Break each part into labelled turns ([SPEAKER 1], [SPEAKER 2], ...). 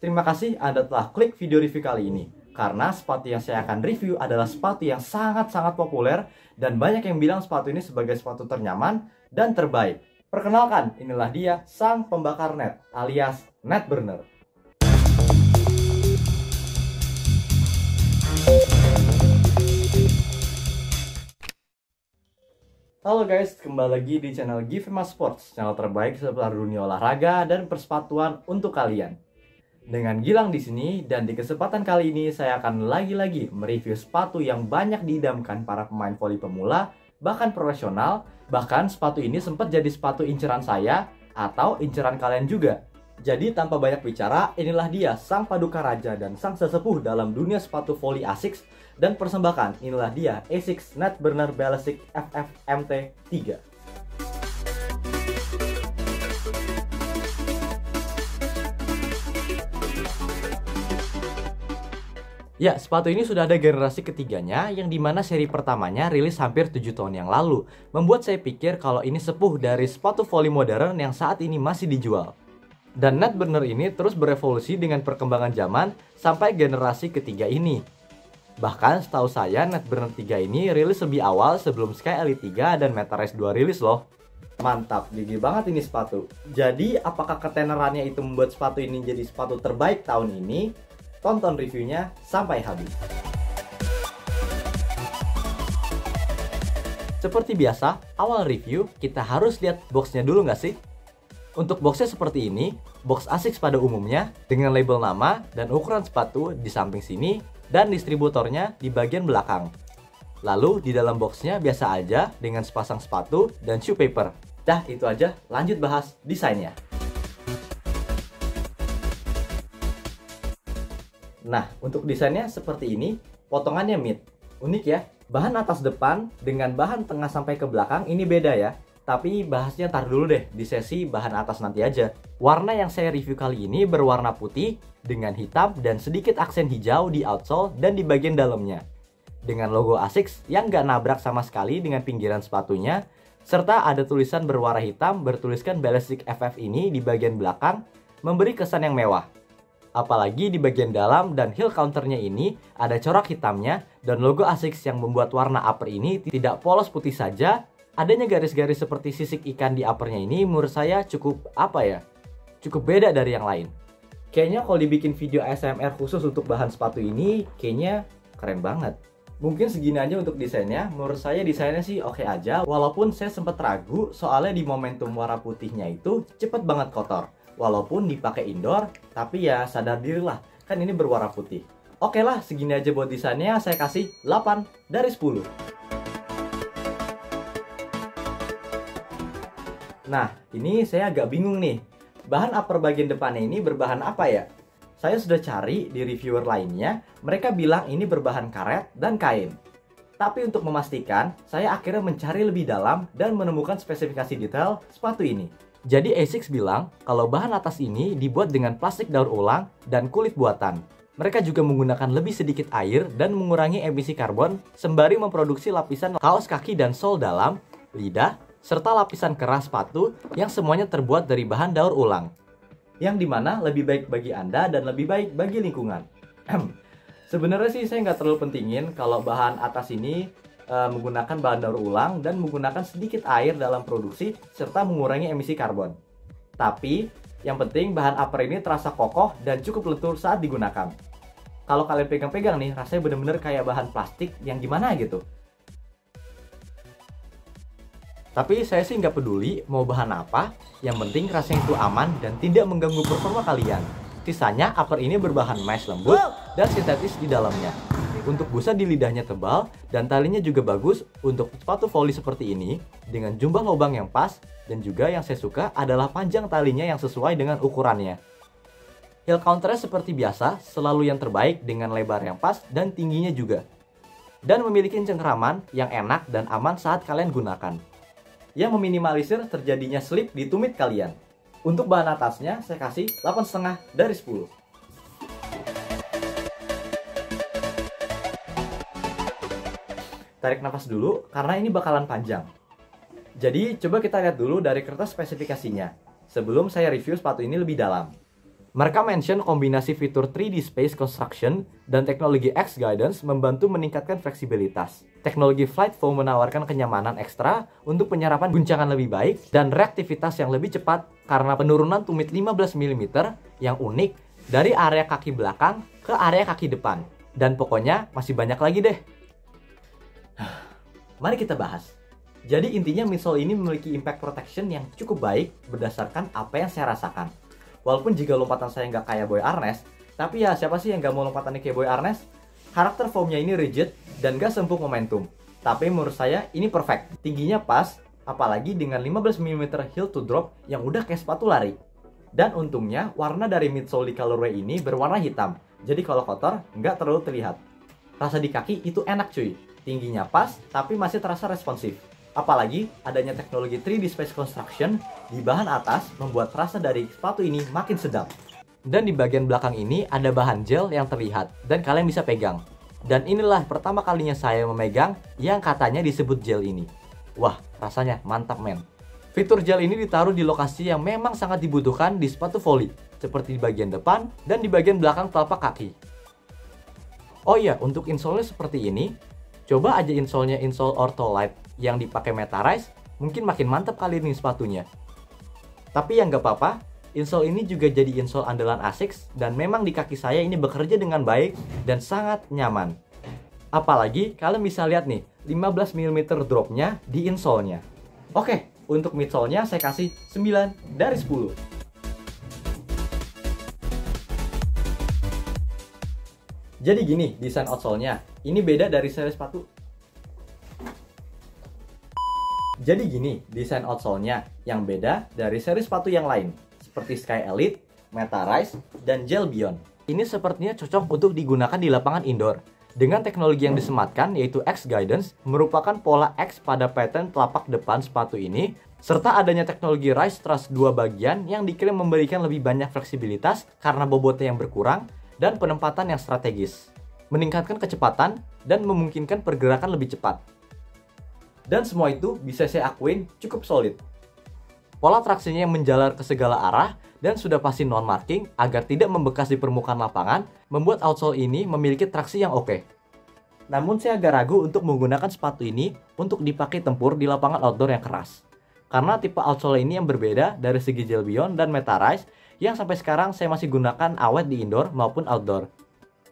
[SPEAKER 1] Terima kasih Anda telah klik video review kali ini. Karena sepatu yang saya akan review adalah sepatu yang sangat-sangat populer dan banyak yang bilang sepatu ini sebagai sepatu ternyaman dan terbaik. Perkenalkan, inilah dia sang pembakar net alias net burner. Halo guys, kembali lagi di channel Givema Sports, channel terbaik seputar dunia olahraga dan persepatuan untuk kalian. Dengan Gilang di sini, dan di kesempatan kali ini saya akan lagi-lagi mereview sepatu yang banyak diidamkan para pemain voli pemula, bahkan profesional. Bahkan sepatu ini sempat jadi sepatu inceran saya atau inceran kalian juga. Jadi tanpa banyak bicara, inilah dia sang paduka raja dan sang sesepuh dalam dunia sepatu voli ASICS, dan persembahan inilah dia ASICS Net Burner Ballistic FF MT3. Ya, sepatu ini sudah ada generasi ketiganya, yang dimana seri pertamanya rilis hampir 7 tahun yang lalu. Membuat saya pikir kalau ini sepuh dari sepatu voli modern yang saat ini masih dijual. Dan net burner ini terus berevolusi dengan perkembangan zaman sampai generasi ketiga ini. Bahkan setahu saya net burner 3 ini rilis lebih awal sebelum Sky Elite 3 dan Meta Race 2 rilis loh. Mantap, gigi banget ini sepatu. Jadi apakah ketenerannya itu membuat sepatu ini jadi sepatu terbaik tahun ini? Tonton reviewnya sampai habis. Seperti biasa, awal review kita harus lihat boxnya dulu nggak sih? Untuk boxnya seperti ini, box ASICS pada umumnya dengan label nama dan ukuran sepatu di samping sini dan distributornya di bagian belakang. Lalu di dalam boxnya biasa aja dengan sepasang sepatu dan shoe paper. Dah itu aja, lanjut bahas desainnya. Nah, untuk desainnya seperti ini, potongannya mid. Unik ya, bahan atas depan dengan bahan tengah sampai ke belakang ini beda ya. Tapi bahasnya ntar dulu deh, di sesi bahan atas nanti aja. Warna yang saya review kali ini berwarna putih dengan hitam dan sedikit aksen hijau di outsole dan di bagian dalamnya. Dengan logo ASICS yang nggak nabrak sama sekali dengan pinggiran sepatunya, serta ada tulisan berwarna hitam bertuliskan Ballistic FF ini di bagian belakang, memberi kesan yang mewah. Apalagi di bagian dalam dan heel counternya ini ada corak hitamnya dan logo ASICS yang membuat warna upper ini tidak polos putih saja. Adanya garis-garis seperti sisik ikan di uppernya ini menurut saya cukup cukup beda dari yang lain. Kayaknya kalau dibikin video ASMR khusus untuk bahan sepatu ini kayaknya keren banget. Mungkin segini aja untuk desainnya. Menurut saya desainnya sih oke aja, walaupun saya sempat ragu soalnya di momentum warna putihnya itu cepet banget kotor. Walaupun dipakai indoor, tapi ya sadar dirilah, kan ini berwarna putih. Oke lah, segini aja buat desainnya, saya kasih 8 dari 10. Nah, ini saya agak bingung nih. Bahan upper bagian depannya ini berbahan apa ya? Saya sudah cari di reviewer lainnya, mereka bilang ini berbahan karet dan kain. Tapi untuk memastikan, saya akhirnya mencari lebih dalam dan menemukan spesifikasi detail sepatu ini. Jadi ASICS bilang kalau bahan atas ini dibuat dengan plastik daur ulang dan kulit buatan. Mereka juga menggunakan lebih sedikit air dan mengurangi emisi karbon sembari memproduksi lapisan kaos kaki dan sol dalam, lidah, serta lapisan keras sepatu yang semuanya terbuat dari bahan daur ulang. Yang dimana lebih baik bagi Anda dan lebih baik bagi lingkungan. Sebenarnya sih saya nggak terlalu pentingin kalau bahan atas ini menggunakan bahan daur ulang dan menggunakan sedikit air dalam produksi serta mengurangi emisi karbon. Tapi yang penting bahan upper ini terasa kokoh dan cukup lentur saat digunakan. Kalau kalian pegang-pegang nih, rasanya bener-bener kayak bahan plastik yang gimana gitu. Tapi saya sih nggak peduli mau bahan apa, yang penting rasanya itu aman dan tidak mengganggu performa kalian. Sisanya upper ini berbahan mesh lembut dan sintetis di dalamnya. Untuk busa di lidahnya tebal dan talinya juga bagus untuk sepatu voli seperti ini dengan jumlah lubang yang pas, dan juga yang saya suka adalah panjang talinya yang sesuai dengan ukurannya. Heel counternya seperti biasa selalu yang terbaik dengan lebar yang pas dan tingginya juga. Dan memiliki cengkeraman yang enak dan aman saat kalian gunakan. Yang meminimalisir terjadinya slip di tumit kalian. Untuk bahan atasnya saya kasih 8,5 dari 10. Tarik nafas dulu karena ini bakalan panjang. Jadi coba kita lihat dulu dari kertas spesifikasinya sebelum saya review sepatu ini lebih dalam. Mereka mention kombinasi fitur 3D Space Construction dan teknologi X-Guidance membantu meningkatkan fleksibilitas. Teknologi Flight Foam menawarkan kenyamanan ekstra untuk penyerapan guncangan lebih baik dan reaktivitas yang lebih cepat karena penurunan tumit 15 mm yang unik dari area kaki belakang ke area kaki depan. Dan pokoknya masih banyak lagi deh. Mari kita bahas. Jadi intinya midsole ini memiliki impact protection yang cukup baik berdasarkan apa yang saya rasakan. Walaupun jika lompatan saya nggak kayak Boy Arnes, tapi ya siapa sih yang nggak mau lompatannya kayak Boy Arnes? Karakter foamnya ini rigid dan nggak sempuk momentum. Tapi menurut saya ini perfect. Tingginya pas, apalagi dengan 15 mm heel to drop yang udah kayak sepatu lari. Dan untungnya warna dari midsole di colorway ini berwarna hitam. Jadi kalau kotor nggak terlalu terlihat. Rasa di kaki itu enak cuy. Tingginya pas, tapi masih terasa responsif. Apalagi adanya teknologi 3D Space Construction di bahan atas membuat rasa dari sepatu ini makin sedap. Dan di bagian belakang ini ada bahan gel yang terlihat dan kalian bisa pegang. Dan inilah pertama kalinya saya memegang yang katanya disebut gel ini. Wah, rasanya mantap men. Fitur gel ini ditaruh di lokasi yang memang sangat dibutuhkan di sepatu volley, seperti di bagian depan dan di bagian belakang telapak kaki. Oh iya, untuk insole-nya seperti ini. Coba aja insole-nya insole Ortholite yang dipakai Metarize, mungkin makin mantap kali ini sepatunya. Tapi yang gak apa-apa, insole ini juga jadi insole andalan Asics dan memang di kaki saya ini bekerja dengan baik dan sangat nyaman. Apalagi kalian bisa lihat nih, 15 mm dropnya di insole-nya. Oke, untuk midsole-nya saya kasih 9 dari 10. Jadi gini desain outsole-nya. Ini beda dari seri sepatu. Jadi gini desain outsole-nya yang beda dari seri sepatu yang lain, seperti Sky Elite, Metarize, dan Gel Beyond. Ini sepertinya cocok untuk digunakan di lapangan indoor. Dengan teknologi yang disematkan yaitu X-Guidance, merupakan pola X pada pattern telapak depan sepatu ini, serta adanya teknologi Rise Truss 2 bagian yang diklaim memberikan lebih banyak fleksibilitas karena bobotnya yang berkurang dan penempatan yang strategis, meningkatkan kecepatan dan memungkinkan pergerakan lebih cepat. Dan semua itu bisa saya akuin cukup solid. Pola traksinya yang menjalar ke segala arah dan sudah pasti non-marking agar tidak membekas di permukaan lapangan, membuat outsole ini memiliki traksi yang oke. Namun saya agak ragu untuk menggunakan sepatu ini untuk dipakai tempur di lapangan outdoor yang keras. Karena tipe outsole ini yang berbeda dari segi Gel Beyond dan Metarize yang sampai sekarang saya masih gunakan awet di indoor maupun outdoor.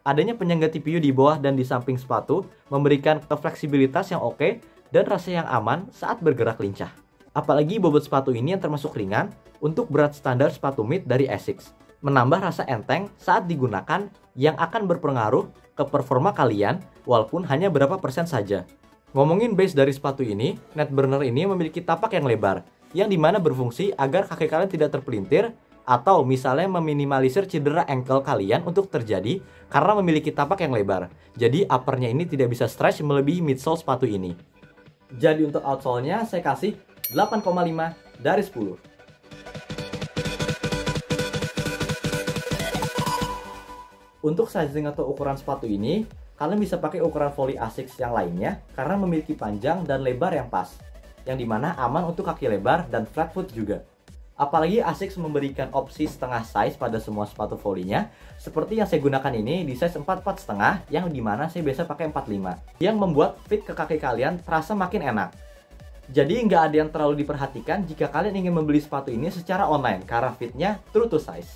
[SPEAKER 1] Adanya penyangga TPU di bawah dan di samping sepatu memberikan fleksibilitas yang oke dan rasa yang aman saat bergerak lincah. Apalagi bobot sepatu ini yang termasuk ringan untuk berat standar sepatu mid dari Asics, menambah rasa enteng saat digunakan yang akan berpengaruh ke performa kalian walaupun hanya berapa persen saja. Ngomongin base dari sepatu ini, Netburner ini memiliki tapak yang lebar, yang dimana berfungsi agar kaki kalian tidak terpelintir atau misalnya meminimalisir cedera ankle kalian untuk terjadi karena memiliki tapak yang lebar. Jadi uppernya ini tidak bisa stretch melebihi midsole sepatu ini. Jadi untuk outsole-nya saya kasih 8,5 dari 10. Untuk sizing atau ukuran sepatu ini, kalian bisa pakai ukuran volley Asics yang lainnya karena memiliki panjang dan lebar yang pas, yang dimana aman untuk kaki lebar dan flat foot juga. Apalagi Asics memberikan opsi setengah size pada semua sepatu volley-nya, seperti yang saya gunakan ini di size 44,5 yang dimana saya biasa pakai 45, yang membuat fit ke kaki kalian terasa makin enak. Jadi nggak ada yang terlalu diperhatikan jika kalian ingin membeli sepatu ini secara online karena fitnya true to size.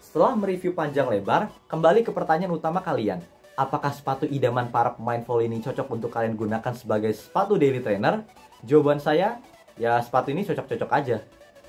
[SPEAKER 1] Setelah mereview panjang lebar, kembali ke pertanyaan utama kalian. Apakah sepatu idaman para pemain volley ini cocok untuk kalian gunakan sebagai sepatu daily trainer? Jawaban saya, ya sepatu ini cocok-cocok aja.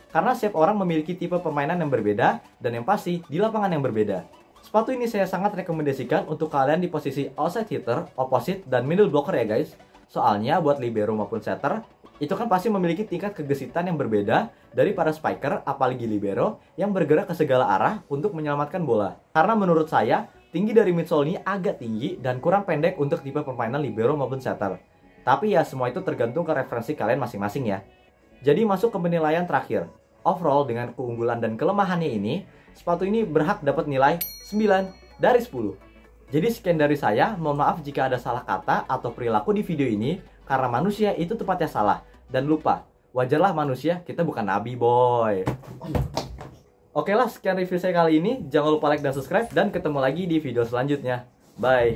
[SPEAKER 1] Karena setiap orang memiliki tipe permainan yang berbeda dan yang pasti di lapangan yang berbeda. Sepatu ini saya sangat rekomendasikan untuk kalian di posisi outside hitter, opposite, dan middle blocker ya guys. Soalnya buat libero maupun setter, itu kan pasti memiliki tingkat kegesitan yang berbeda dari para spiker, apalagi libero, yang bergerak ke segala arah untuk menyelamatkan bola. Karena menurut saya, tinggi dari midsole ini agak tinggi dan kurang pendek untuk tipe permainan libero maupun setter. Tapi ya semua itu tergantung ke referensi kalian masing-masing ya. Jadi masuk ke penilaian terakhir. Overall dengan keunggulan dan kelemahannya ini, sepatu ini berhak dapat nilai 9 dari 10. Jadi sekian dari saya, mohon maaf jika ada salah kata atau perilaku di video ini karena manusia itu tepatnya salah. Dan lupa Wajarlah manusia, kita bukan nabi boy. Oke lah, sekian review saya kali ini. Jangan lupa like dan subscribe, dan ketemu lagi di video selanjutnya. Bye.